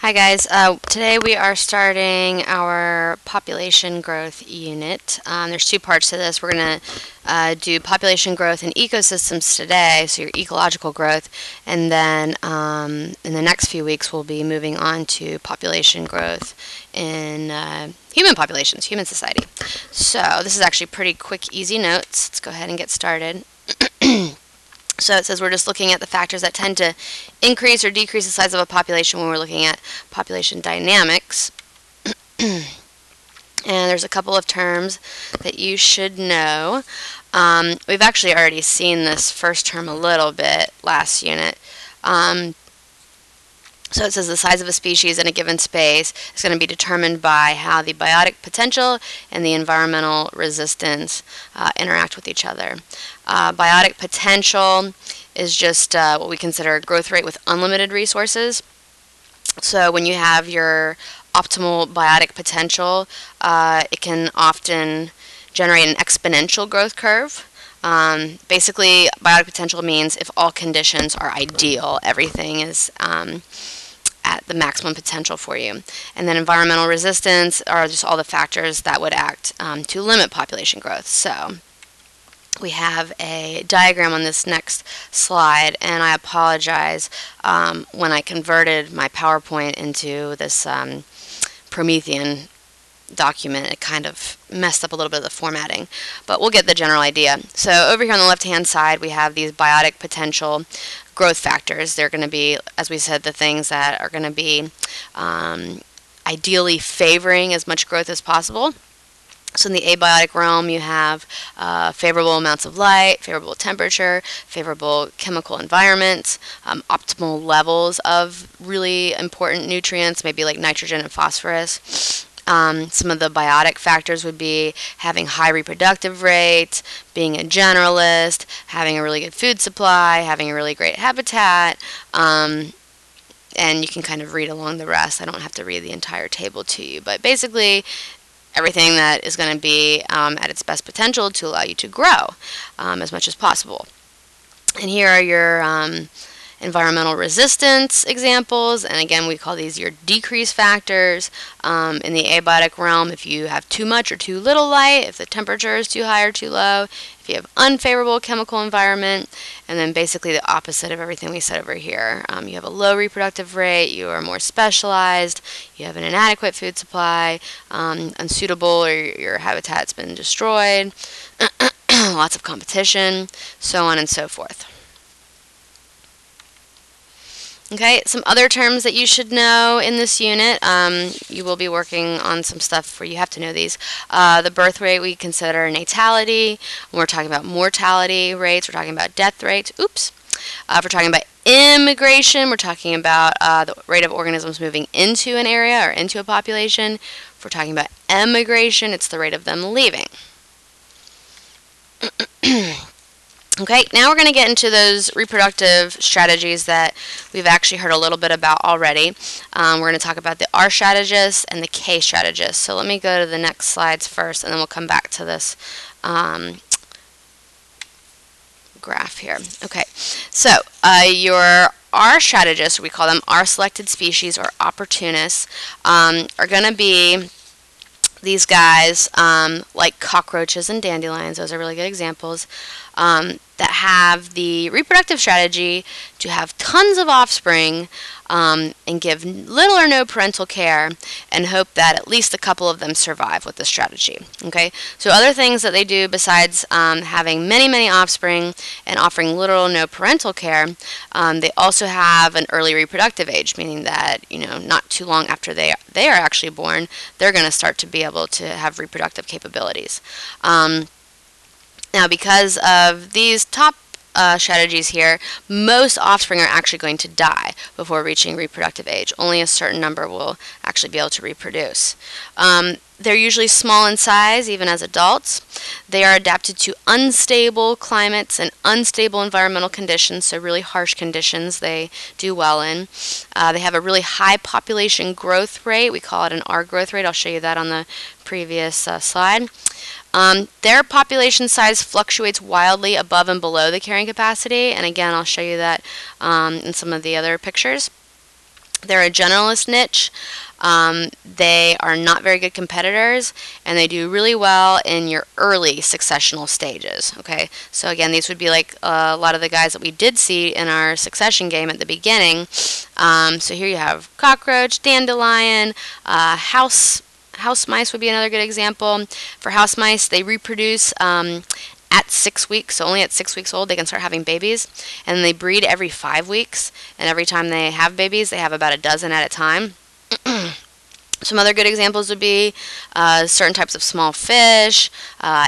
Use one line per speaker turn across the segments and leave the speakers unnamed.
Hi guys, today we are starting our population growth unit. There's two parts to this. We're going to do population growth in ecosystems today, so your ecological growth, and then in the next few weeks we'll be moving on to population growth in human populations, human society. So this is actually pretty quick, easy notes. Let's go ahead and get started. So it says we're just looking at the factors that tend to increase or decrease the size of a population when we're looking at population dynamics. And there's a couple of terms that you should know. We've actually already seen this first term a little bit last unit. So it says the size of a species in a given space is going to be determined by how the biotic potential and the environmental resistance interact with each other. Biotic potential is just what we consider a growth rate with unlimited resources. So when you have your optimal biotic potential, it can often generate an exponential growth curve. Basically, biotic potential means if all conditions are ideal, everything is at the maximum potential for you. And then environmental resistance are just all the factors that would act to limit population growth. So we have a diagram on this next slide, and I apologize when I converted my PowerPoint into this Promethean document, it kind of messed up a little bit of the formatting, but we'll get the general idea. So over here on the left hand side we have these biotic potential growth factors. They're going to be, as we said, the things that are going to be ideally favoring as much growth as possible. So in the abiotic realm you have favorable amounts of light, favorable temperature, favorable chemical environments, optimal levels of really important nutrients, maybe like nitrogen and phosphorus. Some of the biotic factors would be having high reproductive rates, being a generalist, having a really good food supply, having a really great habitat, and you can kind of read along the rest. I don't have to read the entire table to you, but basically everything that is going to be at its best potential to allow you to grow as much as possible. And here are your environmental resistance examples, and again we call these your decrease factors. In the abiotic realm, if you have too much or too little light, if the temperature is too high or too low, if you have unfavorable chemical environment, and then basically the opposite of everything we said over here. You have a low reproductive rate, you are more specialized, you have an inadequate food supply, unsuitable, or your habitat's been destroyed, lots of competition, so on and so forth. Okay, some other terms that you should know in this unit. You will be working on some stuff where you have to know these. The birth rate we consider natality. When we're talking about mortality rates, we're talking about death rates. Oops. If we're talking about immigration, we're talking about the rate of organisms moving into an area or into a population. If we're talking about emigration, it's the rate of them leaving. Okay, now we're going to get into those reproductive strategies that we've actually heard a little bit about already. We're going to talk about the R strategists and the K strategists. So let me go to the next slides first, and then we'll come back to this graph here. Okay, so your R strategists, we call them R selected species or opportunists, are going to be these guys like cockroaches and dandelions. Those are really good examples. That have the reproductive strategy to have tons of offspring and give little or no parental care and hope that at least a couple of them survive with the strategy. Okay, so other things that they do besides having many offspring and offering little or no parental care, they also have an early reproductive age, meaning that not too long after they are actually born, they're going to start to be able to have reproductive capabilities. Now, because of these top strategies here, most offspring are actually going to die before reaching reproductive age. Only a certain number will actually be able to reproduce. They're usually small in size, even as adults. They are adapted to unstable climates and unstable environmental conditions, so really harsh conditions they do well in. They have a really high population growth rate. We call it an R growth rate. I'll show you that on the previous slide. Their population size fluctuates wildly above and below the carrying capacity, and again I'll show you that in some of the other pictures. They're a generalist niche. They are not very good competitors, and they do really well in your early successional stages. Okay, so again, these would be like a lot of the guys that we did see in our succession game at the beginning. So here you have cockroach, dandelion, house mice would be another good example. For house mice, they reproduce at 6 weeks, so only at 6 weeks old they can start having babies, and they breed every 5 weeks, and every time they have babies they have about a dozen at a time. Some other good examples would be certain types of small fish,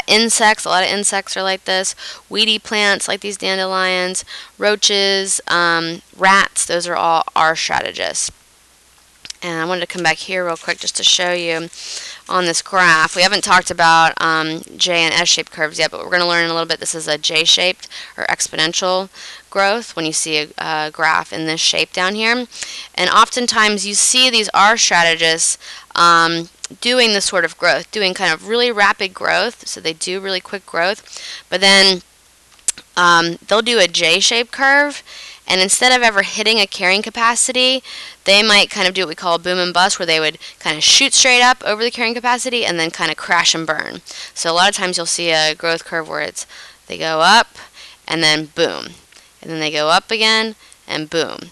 insects. A lot of insects are like this. Weedy plants like these dandelions, roaches, rats. Those are all R strategists. And I wanted to come back here real quick just to show you on this graph. We haven't talked about J and S-shaped curves yet, but we're going to learn in a little bit. This is a J-shaped or exponential growth when you see a graph in this shape down here. And oftentimes you see these R strategists doing this sort of growth, doing kind of really rapid growth. So they do really quick growth, but then they'll do a J-shaped curve, and instead of ever hitting a carrying capacity, they might kind of do what we call a boom and bust, where they would kind of shoot straight up over the carrying capacity and then kind of crash and burn. So a lot of times you'll see a growth curve where they go up and then boom, and then they go up again and boom,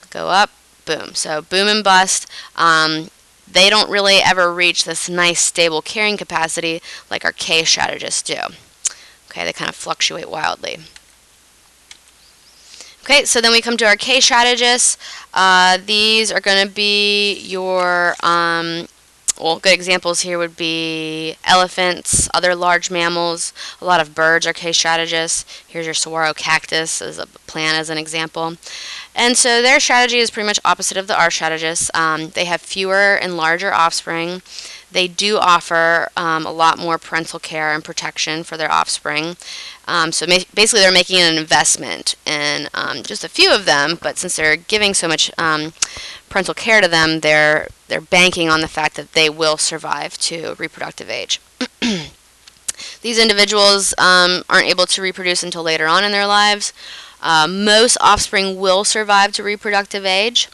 go up, boom. So boom and bust. They don't really ever reach this nice stable carrying capacity like our K strategists do. Okay, they kind of fluctuate wildly. Okay, so then we come to our K strategists. These are going to be your, well, good examples here would be elephants, other large mammals. A lot of birds are K strategists. Here's your saguaro cactus as a plant as an example. And so their strategy is pretty much opposite of the R strategists. They have fewer and larger offspring. They do offer a lot more parental care and protection for their offspring. So basically they're making an investment in just a few of them, but since they're giving so much parental care to them, they're banking on the fact that they will survive to reproductive age. These individuals aren't able to reproduce until later on in their lives. Most offspring will survive to reproductive age.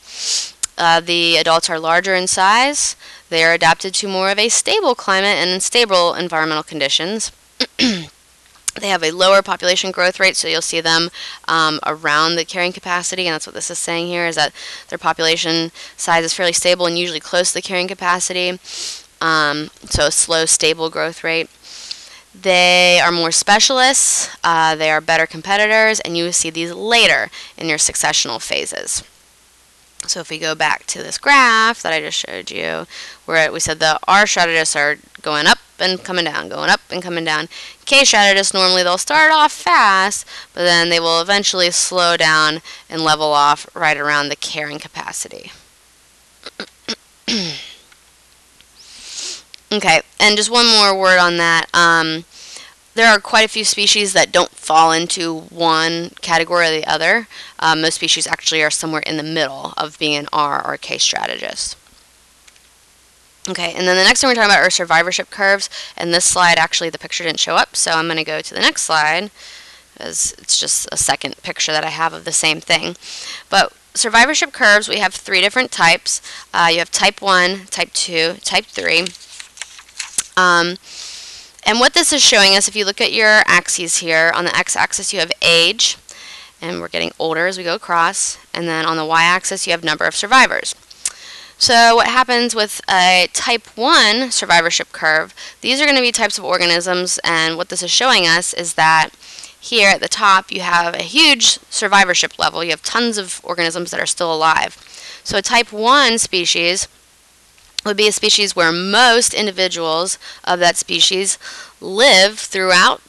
The adults are larger in size. They are adapted to more of a stable climate and stable environmental conditions. They have a lower population growth rate, so you'll see them around the carrying capacity, and that's what this is saying here, is that their population size is fairly stable and usually close to the carrying capacity, so a slow, stable growth rate. They are more specialists, they are better competitors, and you will see these later in your successional phases. So if we go back to this graph that I just showed you, where we said the R strategists are going up and coming down, going up and coming down. K strategists, normally they'll start off fast, but then they will eventually slow down and level off right around the carrying capacity. Okay, and just one more word on that. There are quite a few species that don't fall into one category or the other. Most species actually are somewhere in the middle of being an R or a K strategist. Okay, and then the next thing we're talking about are survivorship curves, and this slide, actually the picture didn't show up, so I'm going to go to the next slide, as it's just a second picture that I have of the same thing. But survivorship curves, we have 3 different types. You have type 1, type 2, type 3. And what this is showing us, if you look at your axes here, on the x-axis you have age, and we're getting older as we go across, and then on the y-axis you have number of survivors. So what happens with a type 1 survivorship curve, these are going to be types of organisms, and what this is showing us is that here at the top you have a huge survivorship level. You have tons of organisms that are still alive. So a type 1 species would be a species where most individuals of that species live throughout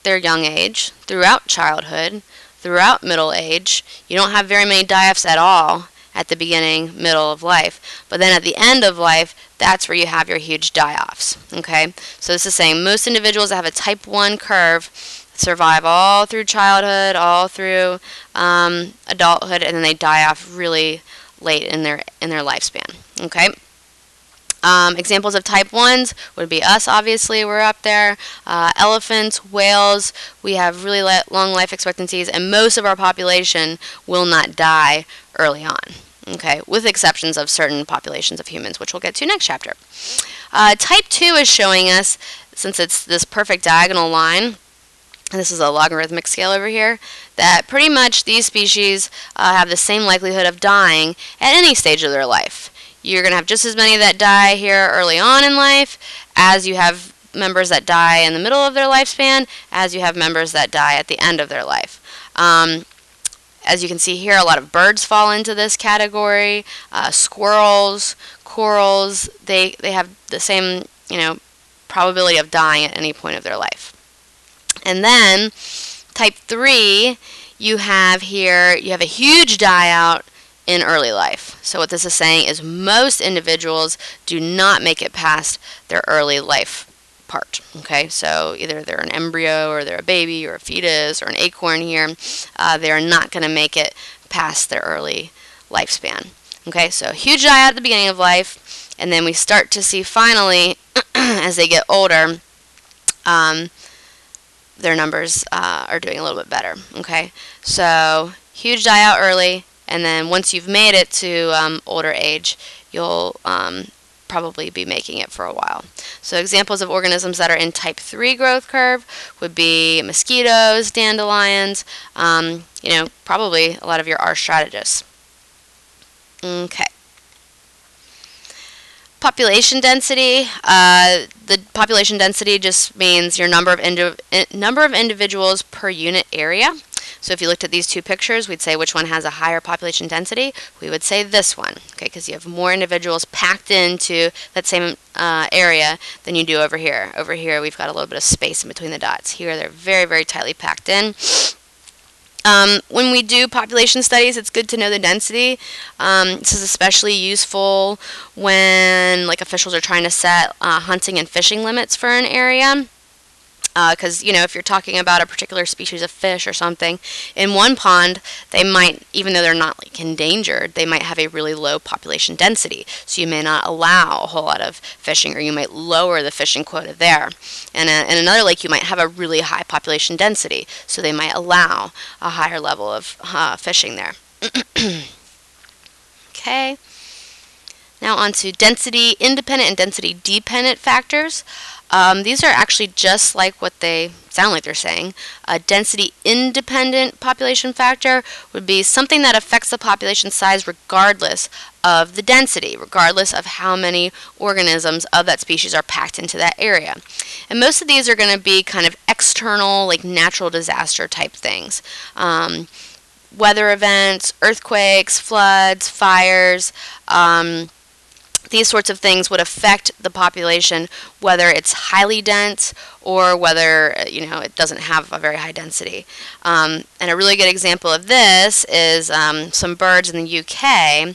their young age, throughout childhood, throughout middle age. You don't have very many die-offs at all at the beginning, middle of life. But then at the end of life, that's where you have your huge die-offs. Okay? So this is saying most individuals that have a type 1 curve survive all through childhood, all through adulthood, and then they die off really late in their lifespan. Okay? Examples of type 1s would be us, obviously, we're up there. Elephants, whales, we have really long life expectancies, and most of our population will not die early on. okay, with exceptions of certain populations of humans, which we'll get to next chapter. Type 2 is showing us, since it's this perfect diagonal line, and this is a logarithmic scale over here, that pretty much these species have the same likelihood of dying at any stage of their life. You're going to have just as many that die here early on in life as you have members that die in the middle of their lifespan, as you have members that die at the end of their life. As you can see here, a lot of birds fall into this category. Squirrels, corals, they have the same, probability of dying at any point of their life. And then type 3, you have here, you have a huge die out in early life. So what this is saying is most individuals do not make it past their early life part. Okay, so either they're an embryo or they're a baby or a fetus or an acorn here. They are not going to make it past their early lifespan. Okay, so huge die out at the beginning of life, and then we start to see finally, as they get older, their numbers are doing a little bit better. Okay, so huge die out early, and then once you've made it to older age, you'll probably be making it for a while. So examples of organisms that are in type 3 growth curve would be mosquitoes, dandelions, probably a lot of your R strategists. Okay. Population density. The population density just means your number of individuals per unit area. So if you looked at these two pictures, we'd say which one has a higher population density. We would say this one, okay, because you have more individuals packed into that same area than you do over here. Over here, we've got a little bit of space in between the dots. Here, they're very, very tightly packed in. When we do population studies, it's good to know the density. This is especially useful when officials are trying to set hunting and fishing limits for an area. Because, if you're talking about a particular species of fish or something, in one pond, they might, even though they're not endangered, they might have a really low population density. So you may not allow a whole lot of fishing, or you might lower the fishing quota there. And in another lake, you might have a really high population density. So they might allow a higher level of fishing there. Okay. Now on to density independent and density dependent factors. These are actually just like what they sound like they're saying. A density independent population factor would be something that affects the population size regardless of the density, regardless of how many organisms of that species are packed into that area. And most of these are going to be kind of external, natural disaster type things. Weather events, earthquakes, floods, fires, these sorts of things would affect the population, whether it's highly dense or whether it doesn't have a very high density. And a really good example of this is some birds in the UK.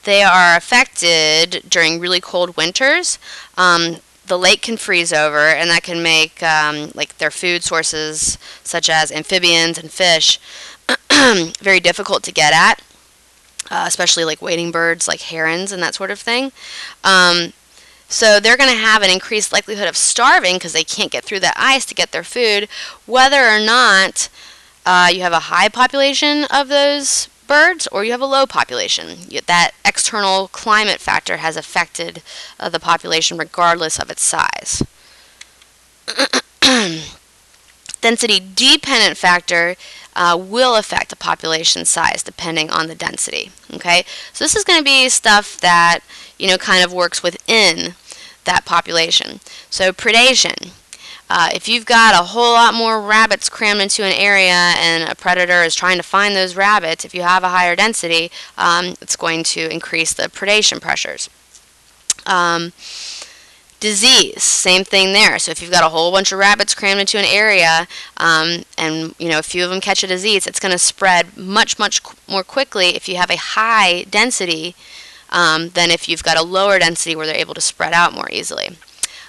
They are affected during really cold winters. The lake can freeze over, and that can make their food sources, such as amphibians and fish, very difficult to get at. Especially wading birds like herons and that sort of thing. So they're going to have an increased likelihood of starving because they can't get through the ice to get their food, whether or not you have a high population of those birds or you have a low population. That external climate factor has affected the population regardless of its size. Density dependent factor will affect the population size depending on the density. Okay, so this is going to be stuff that kind of works within that population. So predation. If you've got a whole lot more rabbits crammed into an area and a predator is trying to find those rabbits, if you have a higher density, it's going to increase the predation pressures. Disease, same thing there. So if you've got a whole bunch of rabbits crammed into an area and a few of them catch a disease, it's going to spread much more quickly if you have a high density than if you've got a lower density where they're able to spread out more easily.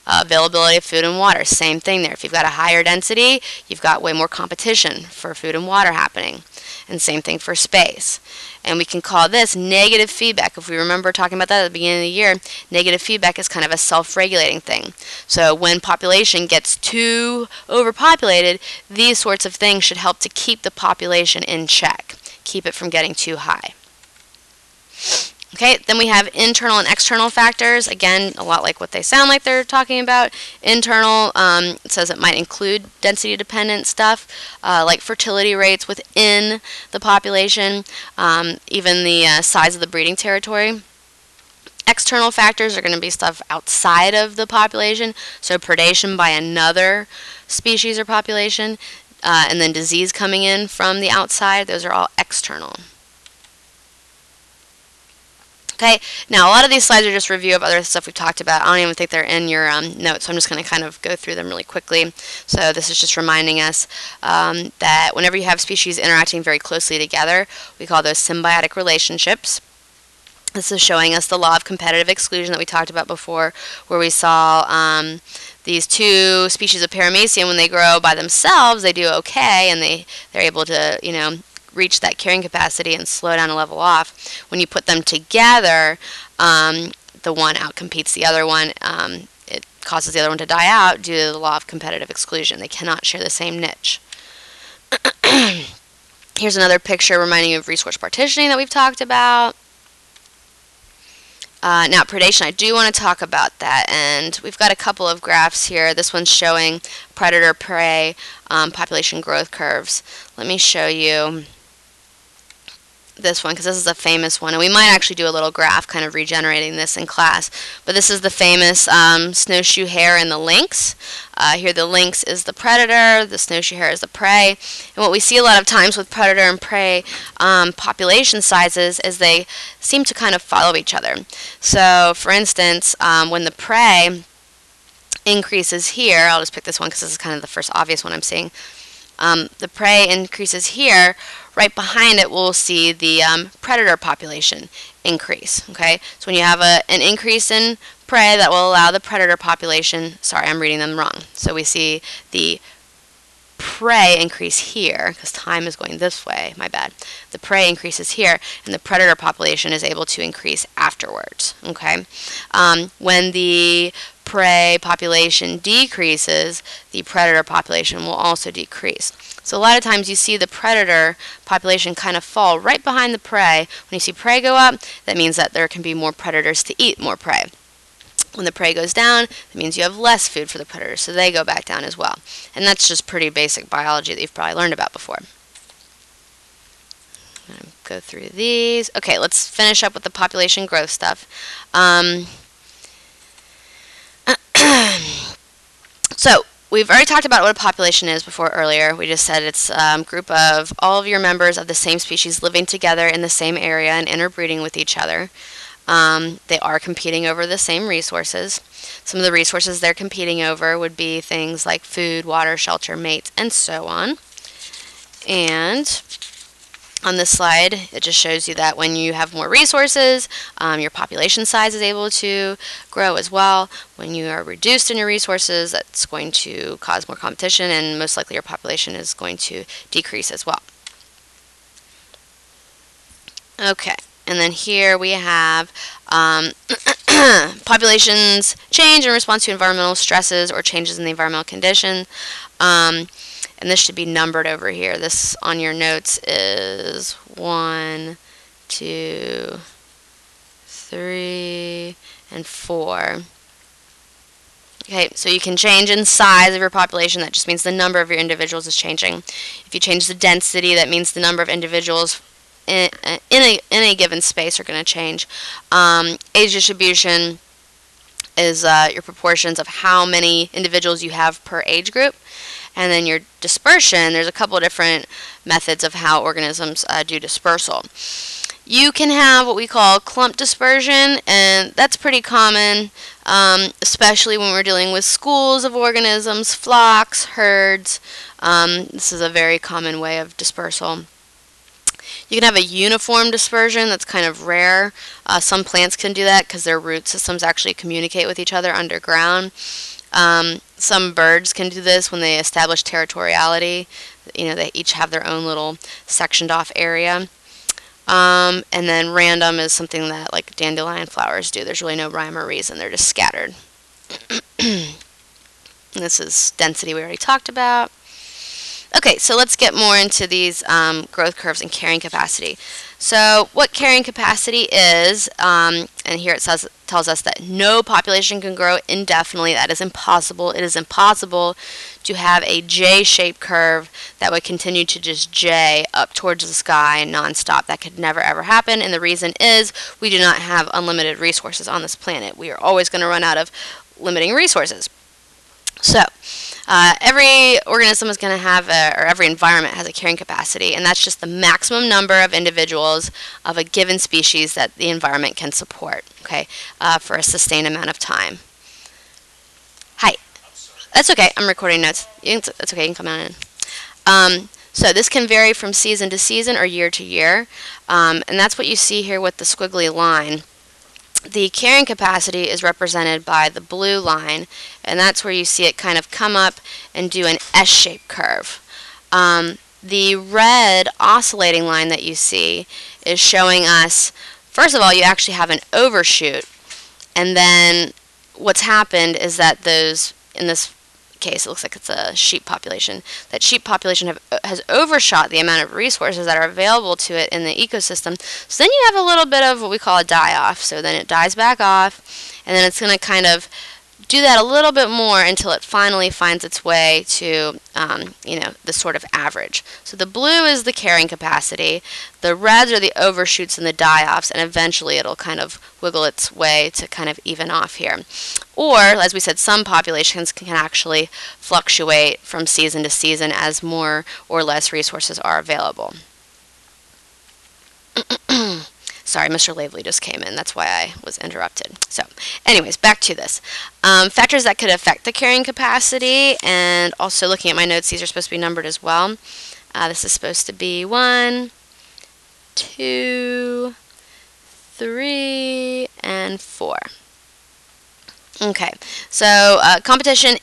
Availability of food and water, same thing there. If you've got a higher density, you've got way more competition for food and water happening. And same thing for space. And we can call this negative feedback. If we remember talking about that at the beginning of the year, negative feedback is kind of a self-regulating thing. So when population gets too overpopulated, these sorts of things should help to keep the population in check, keep it from getting too high. Okay, then we have internal and external factors. Again, a lot like what they sound like they're talking about. Internal, it says it might include density-dependent stuff, like fertility rates within the population, even the size of the breeding territory. External factors are going to be stuff outside of the population, so predation by another species or population, and then disease coming in from the outside. Those are all external. Okay, now a lot of these slides are just review of other stuff we've talked about. I don't even think they're in your notes, so I'm just going to kind of go through them really quickly. So this is just reminding us that whenever you have species interacting very closely together, we call those symbiotic relationships. This is showing us the law of competitive exclusion that we talked about before, where we saw these two species of Paramecium, when they grow by themselves, they do okay, and they're able to, you know, reach that carrying capacity and slow down and level off. When you put them together, the one outcompetes the other one. It causes the other one to die out due to the law of competitive exclusion. They cannot share the same niche. Here's another picture reminding you of resource partitioning that we've talked about. Now, predation, I do want to talk about that, and we've got a couple of graphs here. This one's showing predator-prey population growth curves. Let me show you this one, because this is a famous one, and we might actually do a little graph kind of regenerating this in class. But this is the famous snowshoe hare and the lynx. Here the lynx is the predator, the snowshoe hare is the prey. And what we see a lot of times with predator and prey population sizes is they seem to kind of follow each other. So for instance, when the prey increases here, I'll just pick this one because this is kind of the first obvious one I'm seeing. The prey increases here, right behind it we'll see the predator population increase. Okay, so when you have an increase in prey, that will allow the predator population, sorry, I'm reading them wrong. So we see the prey increase here, because time is going this way, my bad. The prey increases here, and the predator population is able to increase afterwards. Okay, when the prey population decreases, the predator population will also decrease. So a lot of times you see the predator population kind of fall right behind the prey. When you see prey go up, that means that there can be more predators to eat more prey. When the prey goes down, that means you have less food for the predators, so they go back down as well. And that's just pretty basic biology that you've probably learned about before. I'm going to go through these. Okay, let's finish up with the population growth stuff. So we've already talked about what a population is before earlier. We just said it's a group of all of your members of the same species living together in the same area and interbreeding with each other. They are competing over the same resources. Some of the resources they're competing over would be things like food, water, shelter, mates, and so on. And on this slide, it just shows you that when you have more resources, your population size is able to grow as well. When you are reduced in your resources, that's going to cause more competition, and most likely your population is going to decrease as well. Okay, and then here we have populations change in response to environmental stresses or changes in the environmental condition. And this should be numbered over here. This on your notes is 1, 2, 3, and 4. Okay, so you can change in size of your population. That just means the number of your individuals is changing. If you change the density, that means the number of individuals in a given space are going to change. Age distribution is your proportions of how many individuals you have per age group. And then your dispersion, there's a couple of different methods of how organisms do dispersal. You can have what we call clump dispersion, and that's pretty common, especially when we're dealing with schools of organisms, flocks, herds. This is a very common way of dispersal. You can have a uniform dispersion. That's kind of rare. Some plants can do that because their root systems actually communicate with each other underground. Some birds can do this when they establish territoriality. You know, they each have their own little sectioned off area. And then random is something that like dandelion flowers do. There's really no rhyme or reason. They're just scattered. This is density we already talked about. Okay, so let's get more into these growth curves and carrying capacity. So what carrying capacity is, and here it tells us that no population can grow indefinitely. That is impossible. It is impossible to have a J-shaped curve that would continue to just J up towards the sky nonstop. That could never ever happen, and the reason is we do not have unlimited resources on this planet. We are always going to run out of limiting resources. So every organism is going to have, or every environment has a carrying capacity, and that's just the maximum number of individuals of a given species that the environment can support, okay, for a sustained amount of time. Hi. That's okay. I'm recording notes. That's okay. You can come on in. So this can vary from season to season or year to year, and that's what you see here with the squiggly line. The carrying capacity is represented by the blue line, and that's where you see it kind of come up and do an S-shaped curve. The red oscillating line that you see is showing us, first of all, you actually have an overshoot, and then what's happened is that those, in this case, it looks like it's a sheep population. That sheep population has overshot the amount of resources that are available to it in the ecosystem. So then you have a little bit of what we call a die-off. So then it dies back off, and then it's going to kind of do that a little bit more until it finally finds its way to, the sort of average. So the blue is the carrying capacity, the reds are the overshoots and the die-offs, and eventually it'll kind of wiggle its way to kind of even off here. Or, as we said, some populations can actually fluctuate from season to season as more or less resources are available. Sorry, Mr. Lavely just came in. That's why I was interrupted. So, anyways, back to this. Factors that could affect the carrying capacity, and also looking at my notes, these are supposed to be numbered as well. This is supposed to be 1, 2, 3, and 4. Okay, so competition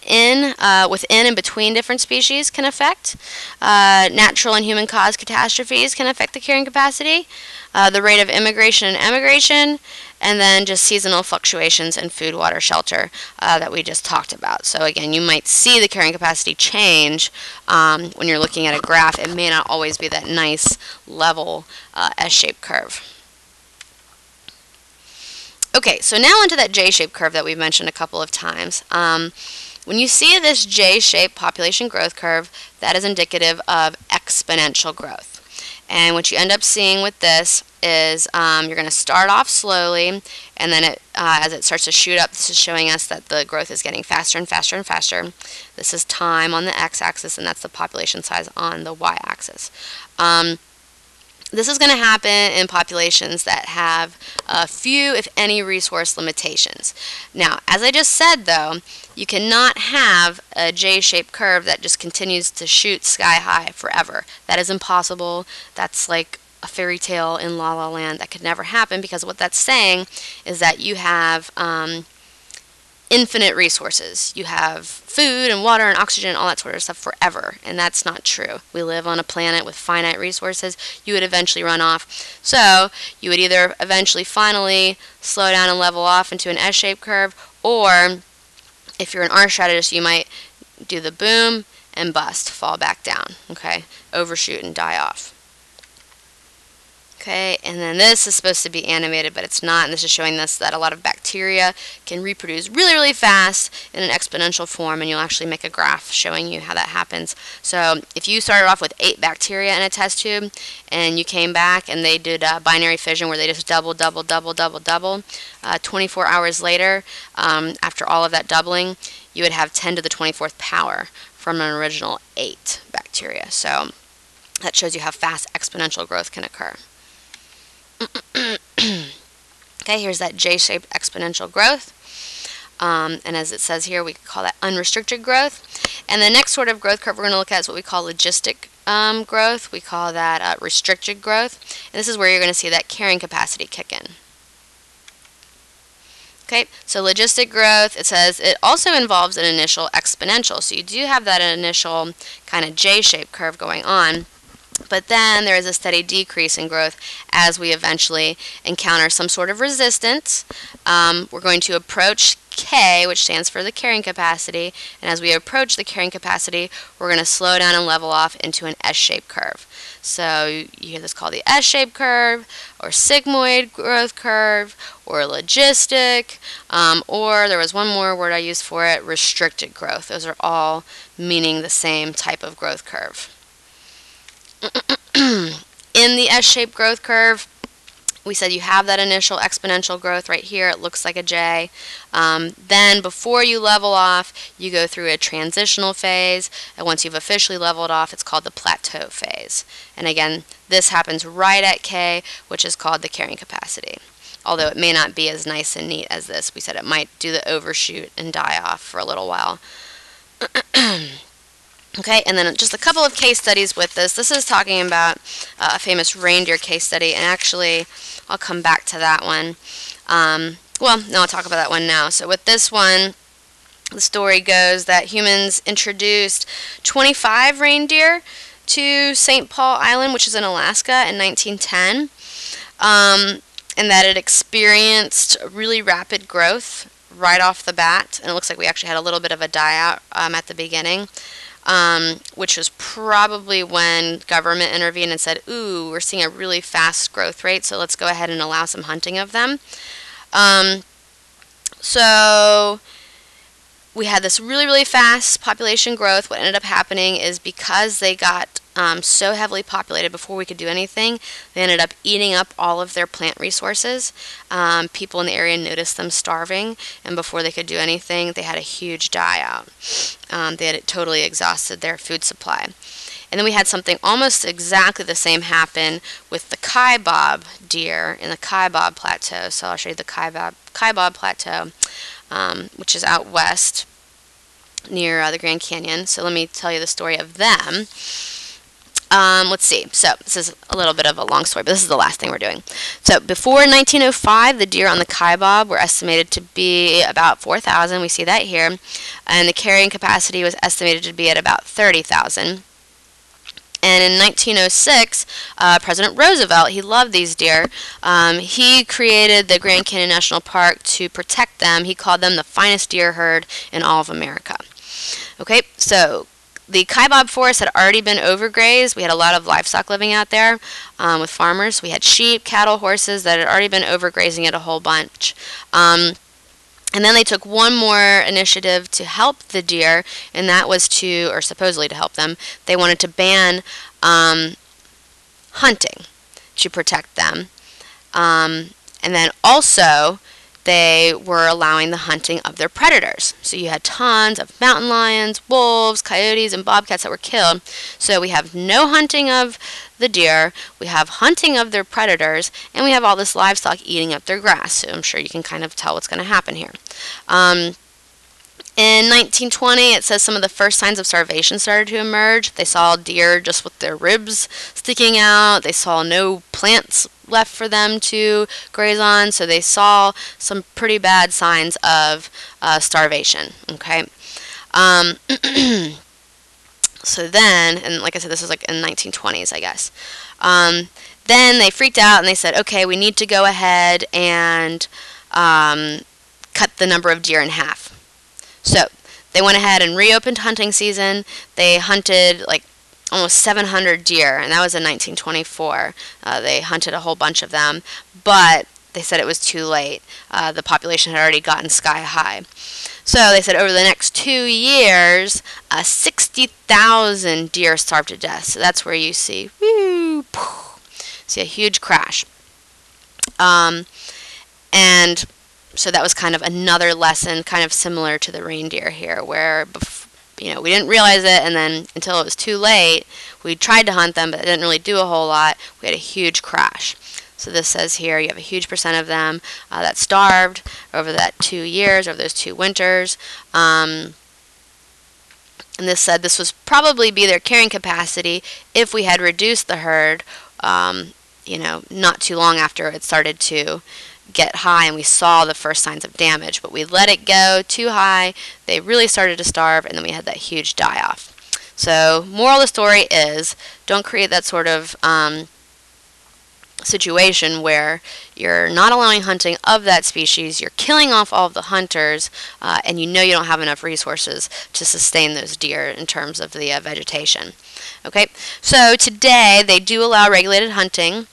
within and between different species can affect. Natural and human-caused catastrophes can affect the carrying capacity. The rate of immigration and emigration, and then just seasonal fluctuations in food, water, shelter that we just talked about. So again, you might see the carrying capacity change when you're looking at a graph. It may not always be that nice level S-shaped curve. Okay, so now onto that J-shaped curve that we've mentioned a couple of times. When you see this J-shaped population growth curve, that is indicative of exponential growth. And what you end up seeing with this is you're going to start off slowly, and then as it starts to shoot up, this is showing us that the growth is getting faster and faster and faster. This is time on the x-axis, and that's the population size on the y-axis. This is going to happen in populations that have few, if any, resource limitations. Now, as I just said, though, you cannot have a J-shaped curve that just continues to shoot sky high forever. That is impossible. That's like a fairy tale in La La Land. That could never happen, because what that's saying is that you have infinite resources. You have food and water and oxygen, all that sort of stuff forever, and that's not true. We live on a planet with finite resources. You would eventually run off. So you would either eventually finally slow down and level off into an S-shaped curve, or if you're an R strategist, you might do the boom and bust, fall back down, okay, overshoot and die off. Okay, and then this is supposed to be animated, but it's not, and this is showing us that a lot of bacteria can reproduce really, really fast in an exponential form, and you'll actually make a graph showing you how that happens. So if you started off with 8 bacteria in a test tube, and you came back and they did binary fission where they just double, 24 hours later, after all of that doubling, you would have 10 to the 24th power from an original 8 bacteria. So that shows you how fast exponential growth can occur. Okay, here's that J-shaped exponential growth. And as it says here, we call that unrestricted growth. And the next sort of growth curve we're going to look at is what we call logistic growth. We call that restricted growth. And this is where you're going to see that carrying capacity kick in. Okay, so logistic growth, it says it also involves an initial exponential. So you do have that initial kind of J-shaped curve going on. But then there is a steady decrease in growth as we eventually encounter some sort of resistance. We're going to approach K, which stands for the carrying capacity, and as we approach the carrying capacity, we're going to slow down and level off into an S-shaped curve. So you hear this called the S-shaped curve, or sigmoid growth curve, or logistic, or there was one more word I used for it, restricted growth. Those are all meaning the same type of growth curve. In the S-shaped growth curve, we said you have that initial exponential growth right here. It looks like a J. Then before you level off, you go through a transitional phase. And once you've officially leveled off, it's called the plateau phase. And again, this happens right at K, which is called the carrying capacity. Although it may not be as nice and neat as this. We said it might do the overshoot and die off for a little while. Okay, and then just a couple of case studies with this. This is talking about a famous reindeer case study, and actually, I'll come back to that one. No, I'll talk about that one now. So with this one, the story goes that humans introduced 25 reindeer to St. Paul Island, which is in Alaska, in 1910, and that it experienced really rapid growth right off the bat, and it looks like we actually had a little bit of a die-out at the beginning. Which was probably when government intervened and said, ooh, we're seeing a really fast growth rate, so let's go ahead and allow some hunting of them. So we had this really, really fast population growth. What ended up happening is because they got so heavily populated before we could do anything, they ended up eating up all of their plant resources. People in the area noticed them starving, and before they could do anything, they had a huge die-out. They had totally exhausted their food supply. And then we had something almost exactly the same happen with the Kaibab deer in the Kaibab Plateau. So I'll show you the Kaibab Plateau, which is out west near the Grand Canyon. So let me tell you the story of them. Let's see. So this is a little bit of a long story, but this is the last thing we're doing. So before 1905, the deer on the Kaibab were estimated to be about 4,000. We see that here. And the carrying capacity was estimated to be at about 30,000. And in 1906, President Roosevelt, he loved these deer. He created the Grand Canyon National Park to protect them. He called them the finest deer herd in all of America. Okay, so the Kaibab forest had already been overgrazed. We had a lot of livestock living out there with farmers. We had sheep, cattle, horses that had already been overgrazing it a whole bunch. And then they took one more initiative to help the deer, and that was to, or supposedly to help them, they wanted to ban hunting to protect them. And then also, they were allowing the hunting of their predators. So you had tons of mountain lions, wolves, coyotes, and bobcats that were killed. So we have no hunting of the deer, we have hunting of their predators, and we have all this livestock eating up their grass. So I'm sure you can kind of tell what's going to happen here. In 1920, it says some of the first signs of starvation started to emerge. They saw deer just with their ribs sticking out. They saw no plants left for them to graze on, so they saw some pretty bad signs of starvation. Okay, so then, and like I said, this was like in the 1920s, I guess. Then they freaked out and they said, okay, we need to go ahead and cut the number of deer in half. So they went ahead and reopened hunting season. They hunted like almost 700 deer, and that was in 1924. They hunted a whole bunch of them, but they said it was too late. The population had already gotten sky high. So they said over the next 2 years, 60,000 deer starved to death. So that's where you see, see a huge crash. And so that was kind of another lesson, kind of similar to the reindeer here, where we didn't realize it, and then until it was too late, we tried to hunt them, but it didn't really do a whole lot. We had a huge crash. So this says here you have a huge percent of them that starved over that 2 years, over those 2 winters. And this said this was probably be their carrying capacity if we had reduced the herd, not too long after it started to get high and we saw the first signs of damage, but we let it go too high, they really started to starve, and then we had that huge die-off. So moral of the story is, don't create that sort of situation where you're not allowing hunting of that species, you're killing off all of the hunters, and you know you don't have enough resources to sustain those deer in terms of the vegetation. Okay, so today they do allow regulated hunting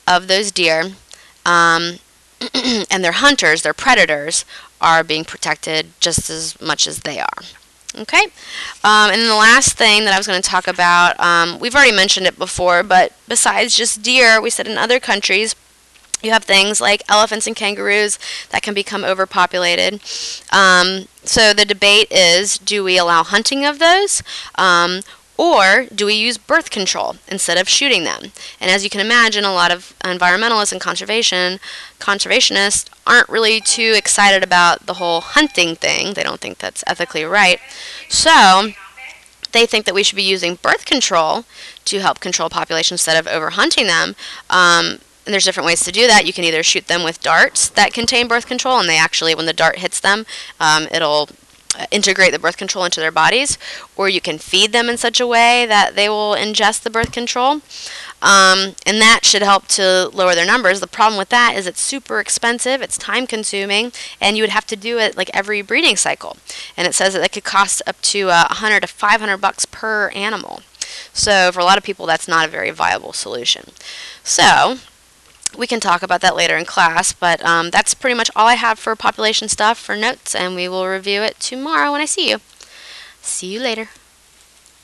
of those deer, and their hunters, their predators, are being protected just as much as they are. Okay, and then the last thing that I was going to talk about, we've already mentioned it before, but besides just deer, we said in other countries you have things like elephants and kangaroos that can become overpopulated. So the debate is, do we allow hunting of those? Or do we use birth control instead of shooting them? And as you can imagine, a lot of environmentalists and conservationists aren't really too excited about the whole hunting thing. They don't think that's ethically right. So they think that we should be using birth control to help control populations instead of overhunting them. And there's different ways to do that. You can either shoot them with darts that contain birth control, and they actually, when the dart hits them, it'll integrate the birth control into their bodies, or you can feed them in such a way that they will ingest the birth control, and that should help to lower their numbers. The problem with that is it's super expensive, it's time consuming, and you would have to do it like every breeding cycle, and it says that it could cost up to $100 to $500 per animal. So for a lot of people, that's not a very viable solution. So we can talk about that later in class, but that's pretty much all I have for population stuff for notes, and we will review it tomorrow when I see you. See you later.